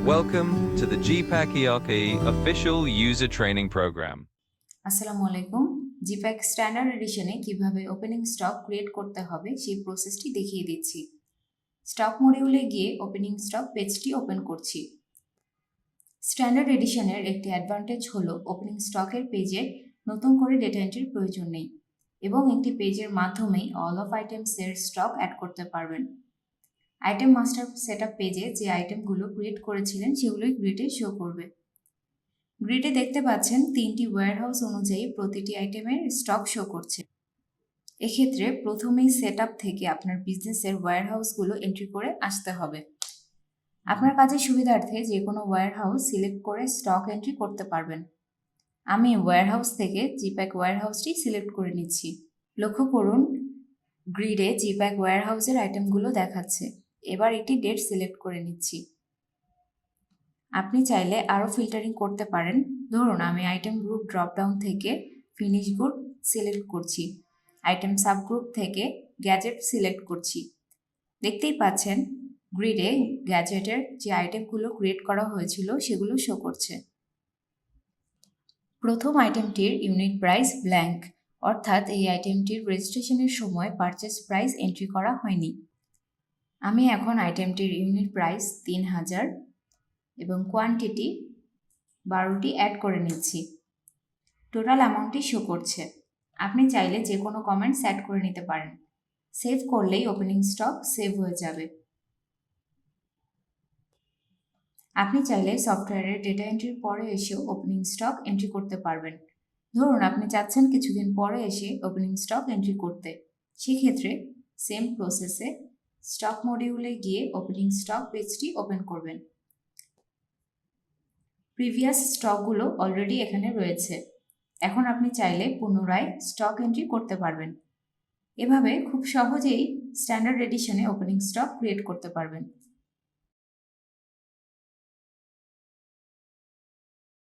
Welcome to the GPAC ERP official user training program. আসসালামু আলাইকুম। জিপ্যাক standard এডিশনে কিভাবে opening stock create করতে হবে সেই প্রসেসটি দেখিয়ে দিচ্ছি। স্টক মডিউলে গিয়ে ওপেনিং স্টক পেজটি ওপেন করছি। স্ট্যান্ডার্ড এডিশনের একটি অ্যাডভান্টেজ হলো ওপেনিং স্টকের পেজে নতুন করে ডেটা এন্ট্রির প্রয়োজন নেই এবং একটি পেজের মাধ্যমেই অল অফ আইটেমসের স্টক অ্যাড করতে পারবেন। আইটেম মাস্টার সেটআপ পেজে যে আইটেমগুলো ক্রিয়েট করেছিলেন সেগুলোই গ্রিডে শো করবে। গ্রিডে দেখতে পাচ্ছেন 3টি ওয়্যারহাউস অনুযায়ী প্রতিটি আইটেমের স্টক শো করছে। এক্ষেত্রে প্রথমেই সেটআপ থেকে আপনার বিজনেসের ওয়্যারহাউসগুলো এন্ট্রি করে আসতে হবে। আপনার কাজের সুবিধার্থে যে কোনো ওয়্যারহাউস সিলেক্ট করে স্টক এন্ট্রি করতে পারবেন। আমি ওয়্যারহাউস থেকে জিপ্যাক ওয়্যারহাউসটি সিলেক্ট করে নিচ্ছি। লক্ষ্য করুন গ্রিডে জিপ্যাক ওয়্যারহাউসের আইটেমগুলো দেখাচ্ছে। এবার একটি ডেট সিলেক্ট করে নিচ্ছি। আপনি চাইলে আরও ফিল্টারিং করতে পারেন। ধরুন আমি আইটেম গ্রুপ ড্রপডাউন থেকে ফিনিশ গুড সিলেক্ট করছি, আইটেম সাবগ্রুপ থেকে গ্যাজেট সিলেক্ট করছি। দেখতেই পাচ্ছেন গ্রিডে গ্যাজেটের যে আইটেমগুলো ক্রিয়েট করা হয়েছিল সেগুলো শো করছে। প্রথম আইটেমটির ইউনিট প্রাইস ব্ল্যাঙ্ক, অর্থাৎ এই আইটেমটির রেজিস্ট্রেশনের সময় পারচেস প্রাইস এন্ট্রি করা হয়নি। আমি এখন আইটেমটির ইউনিট প্রাইস 3000 এবং কোয়ান্টিটি 12টি অ্যাড করে নিচ্ছি। টোটাল অ্যামাউন্টটি শো করছে। আপনি চাইলে যে কোনো কমেন্টস অ্যাড করে নিতে পারেন। সেভ করলেই ওপেনিং স্টক সেভ হয়ে যাবে। আপনি চাইলে সফটওয়্যারের ডেটা এন্ট্রির পরে এসেও ওপেনিং স্টক এন্ট্রি করতে পারবেন। ধরুন আপনি চাচ্ছেন কিছুদিন পরে এসে ওপেনিং স্টক এন্ট্রি করতে, সেক্ষেত্রে সেম প্রসেসে স্টক মডিউলে গিয়ে ওপেনিং স্টক পেজটি ওপেন করবেন। প্রিভিয়াস স্টকগুলো অলরেডি এখানে রয়েছে। এখন আপনি চাইলে পুনরায় স্টক এন্ট্রি করতে পারবেন। এভাবে খুব সহজেই স্ট্যান্ডার্ড এডিশনে ওপেনিং স্টক ক্রিয়েট করতে পারবেন।